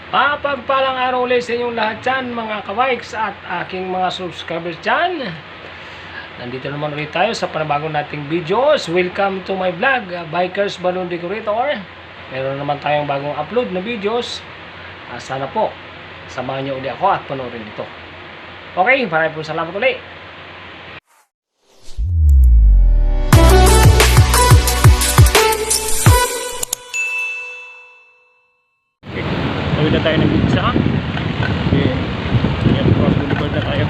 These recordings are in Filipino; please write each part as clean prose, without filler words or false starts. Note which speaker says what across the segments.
Speaker 1: Pagpalang araw ulit sa inyong lahat dyan, mga ka-bikes at aking mga subscribers dyan. Nandito naman ulit tayo sa panibagong nating videos. Welcome to my vlog, Bikers Balloon Decorator. Meron naman tayong bagong upload na videos. Sana po, samahan nyo ulit ako at panoorin ito. Okay, maraming po salamat ulit.
Speaker 2: Tawid na tayo ng pizza. Okay. Yan, cross boulevard na tayo.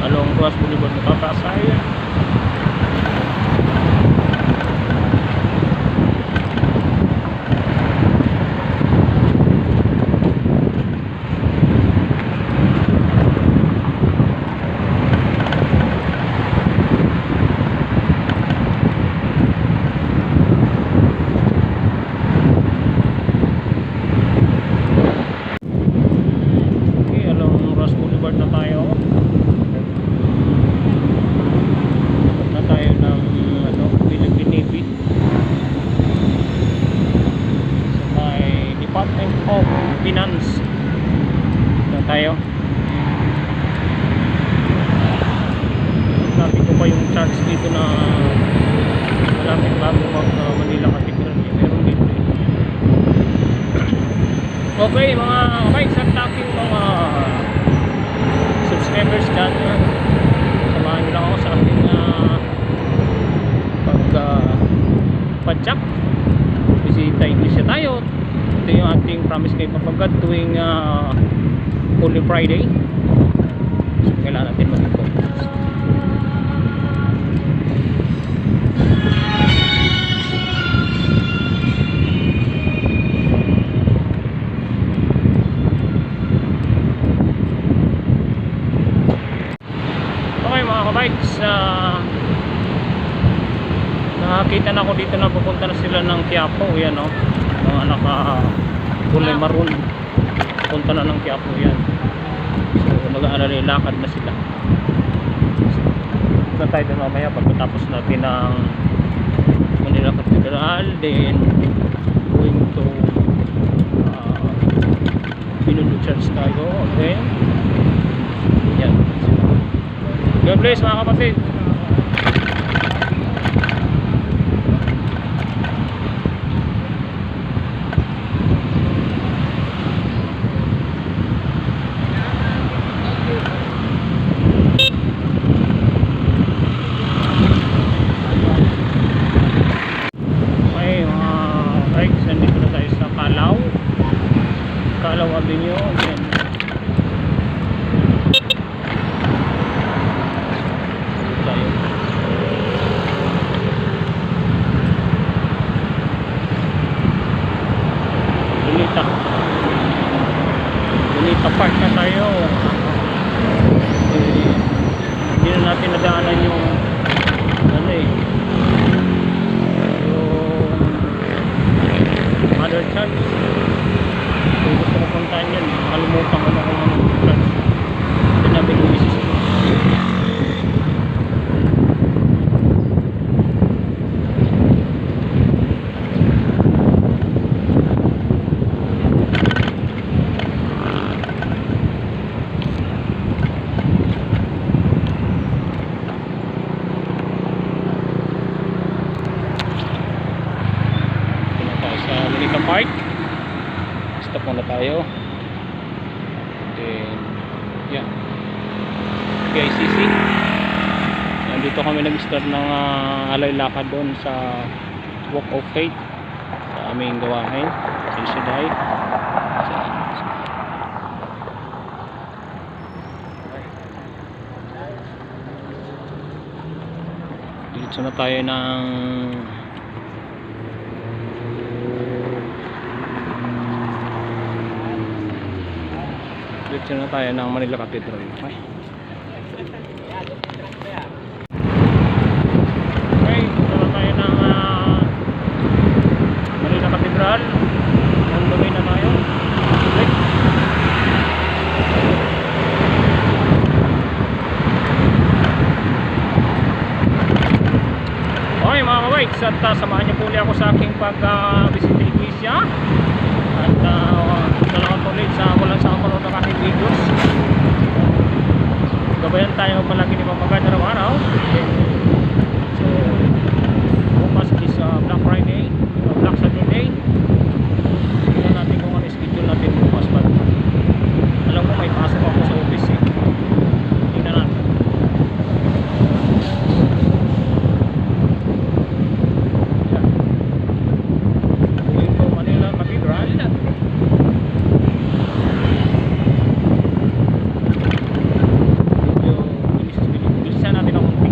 Speaker 2: Along cross boulevard na papasay. Finance na tayo. Sabi ko pa yung charge dito na malapit bago mag Manila Cathedral, meron dito eh. Okay mga bikes at aking mga subscribers dyan, samahan nyo lang ako sa aking pag-check. Bisita Iglesia tayo. Ito yung ating promise kay Papa God tuwing Holy Friday. So kailangan natin mag-focus. Okay mga kabikes, nakakita na ako dito na pupunta na sila ng Quiapo. Yan o, mga kulay maroon, punta na ng Quiapo yan. So mag-aalala, lakad na sila. So tayo doon mamaya pagkatapos natin ng Manila Cathedral, then going to Pinuno Church tayo. Okay, yan. God bless mga kapatid. Calao Avenue. Ayan. Tayo. Bonita Park na tayo. Hindi na natin nadaanan yung ano eh, yung Mother Church. Kung gusto ko puntahan yan, kalimutan ko na kung anong church. Sinabi ko misis ko. Punta tayo sa Monica Park. Stop muna tayo. Then yan, PICC. Nandito kami nag-start ng alay lakad doon sa Walk of Faith sa aming gawain sa Siday. Dito na tayo ng dito na tayo ng Manila Cathedral. Okay, dito na tayo ng Manila Cathedral. On the way na tayo. Okay. Okay mga kabikes, at samahan niyo po ulit ako sa aking pag-bisita iglesia. At salamat ulit sa walang panood ng aking videos. Gabayan tayo palagi ni Pamagad araw-araw. So bukas is Black Friday, Black Saturday. Tingnan natin kung ano schedule natin bukas. But alam ko may pasok ako sa office eh. Tingnan natin. Going to Manila Cathedral. Bilisan natin ang konti.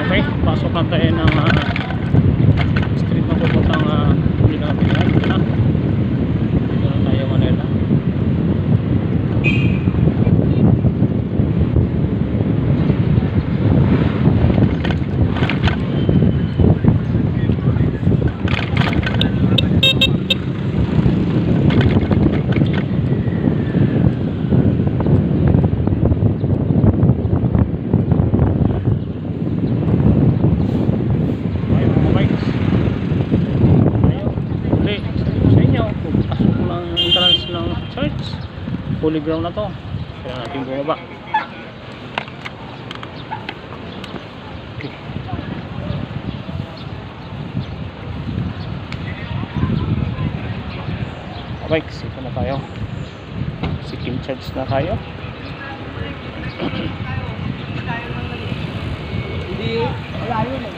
Speaker 2: Okay, pasok lang tayo ng street na pupuntang Manila Cathedral. Dito na tayo Manila. Holy ground na to. Kaya natin bumaba. Okay. Okay, sito na tayo. Sikkim Church na tayo.
Speaker 1: Hindi, wala yun eh.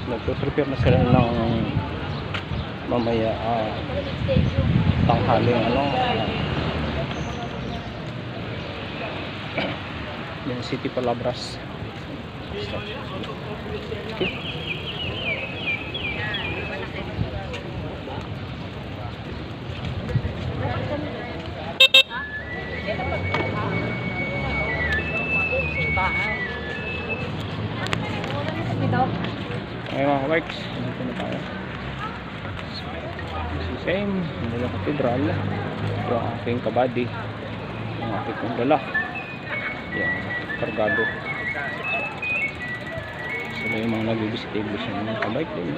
Speaker 2: Nagpo-prepare na sila ng mamaya tanghaling yung City Palabras. Okay. Ngayon mga kabikes, dito na tayo. Same, Manila Cathedral. Ito ang aking kabady, ang aking kundala. Yan, kargado. Sila yung mga nag-visit siya ng kabike din.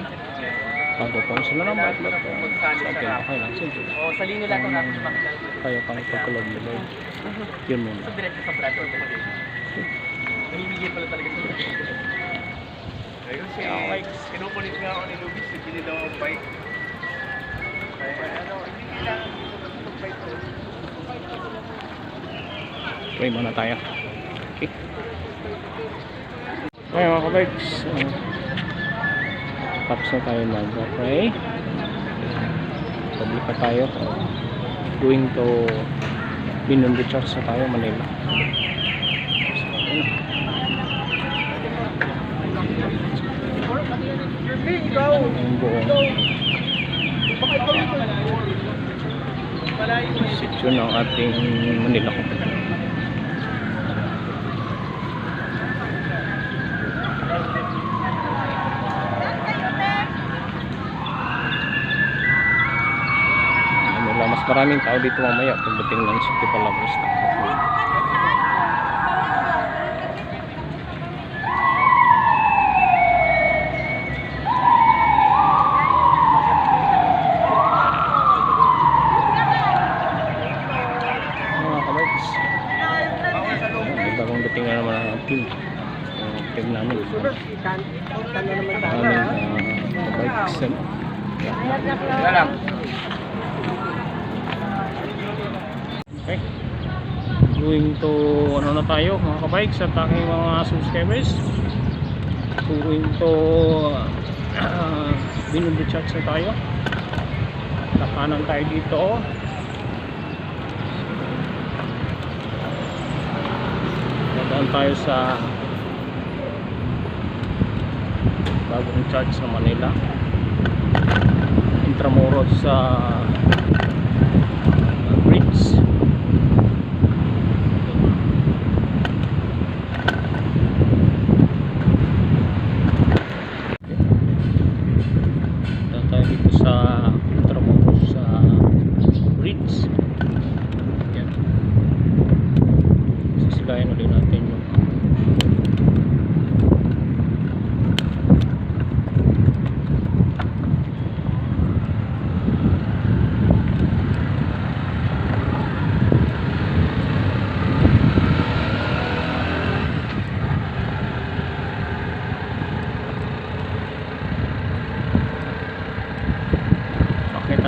Speaker 2: Pagpapong sila ng bike lot. Sa akin, okay lang.
Speaker 3: Sa linya lang kung natin
Speaker 2: Kaya pang pagkulog nila. Yun muna.
Speaker 3: sa diretso sa braso. Namimigay pala talaga sa braso.
Speaker 4: Ayun si kinukulit nga ako ni Lubis, hindi daw ang bike. Kaya ano, hindi kailangan mag-bike ko.
Speaker 2: Pray muna tayo. Okay. Okay mga kabikes. Tapos na tayo mag-pray. Public pa tayo. Going to Binondo Church na tayo, Manila. Ang buong sityo ng ating Manila Cathedral. Mas maraming tao dito mamaya pagdating ng City Palabras na. Bagong dating na naman ang team. Team namin. Bikes. Okay. going to ano na tayo mga kabikes at aking mga subscribers, going to Binondo Church na tayo. Kapanan tayo dito. Dadaan tayo sa bagong church sa Manila, Intramuros sa bridge. Dadaan tayo dito sa Intramuros sa bridge. Yan. Sisilayan ulit natin yung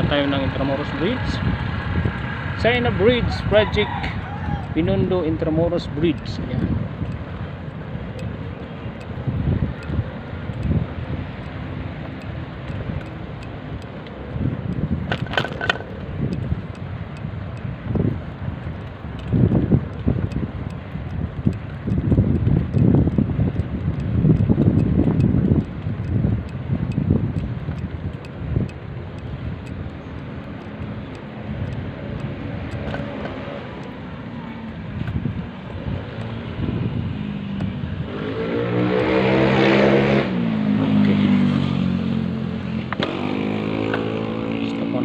Speaker 2: tayo ng Intramuros Bridge. China Bridge Project, Binondo Intramuros Bridge. Ayan.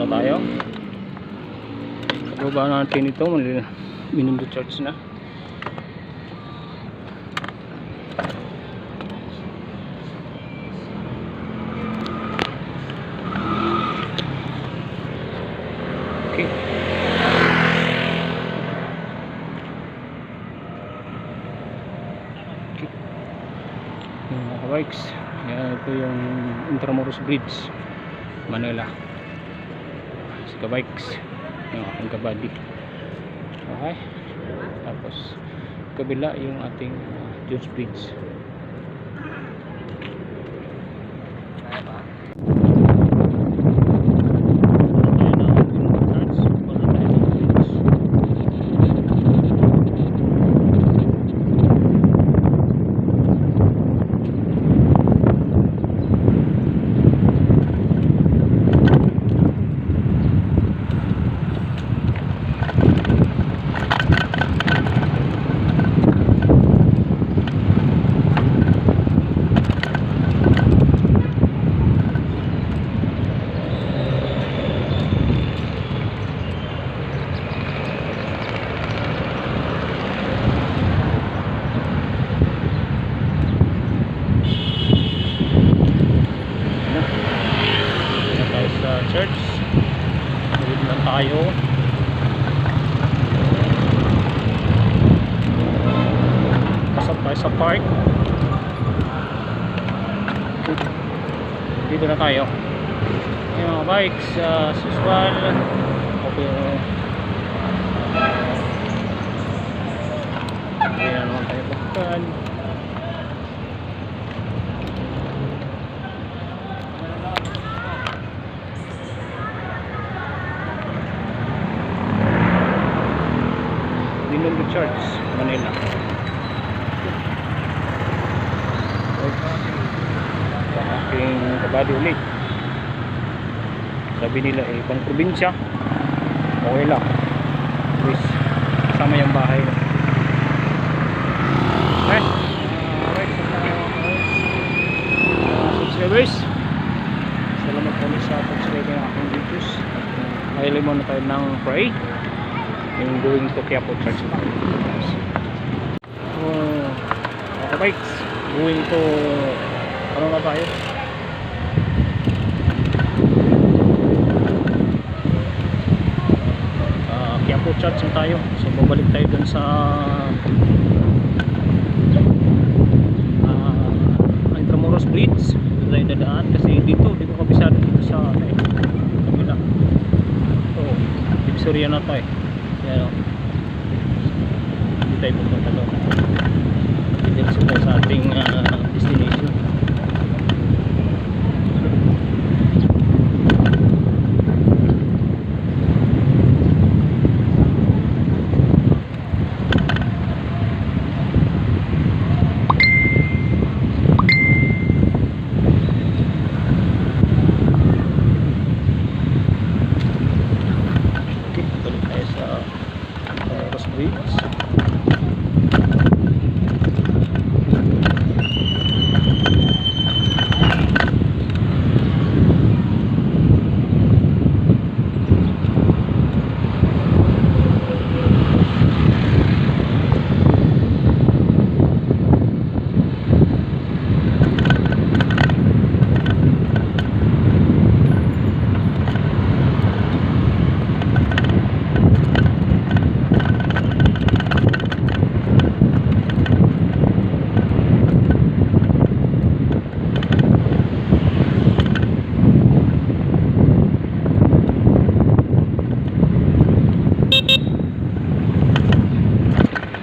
Speaker 2: Tayo kababa natin ito, Binondo Church na. Okay, mga kabikes, yan ito yung Intramuros Bridge, Manila. Kabikes yung aking kabady. Okay, tapos kabila yung ating George Bridge. Church, ulit lang tayo. Pasok tayo sa park. Dito na tayo. Yung mga bikes as usual. Okay, hindi na naman tayo pagkan. Binondo Church, Manila. Sa aking kabady ulit. Sabi nila pang probinsya, okay lang. Please, kasama yung bahay. Okay, subscribers, salamat po sa subscribe ng aking videos. Mahilig muna tayo ng pray. Yung going to Quiapo Church na. Okay bikes, going to ano na tayo? Quiapo Church na tayo. So babalik tayo dun sa Intramuros Bridge. Dito tayo dadaan kasi dito, di ko kabisado dito sa kabila. So, Divisoria na tayo. Yan o. tayo pupunta doon. Diretso tayo sa ating destination. Okay, tuloy tayo sa Ross Bridge.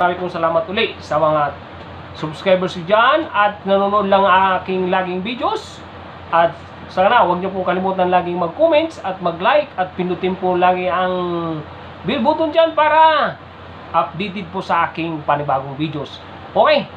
Speaker 1: Maraming pong salamat ulit sa mga subscribers ko dyan at nanonood lang ang aking laging videos. At sana huwag niyo po kalimutan laging mag-comments at mag-like at pindutin po lagi ang bell button dyan para updated po sa aking panibagong videos. Okay,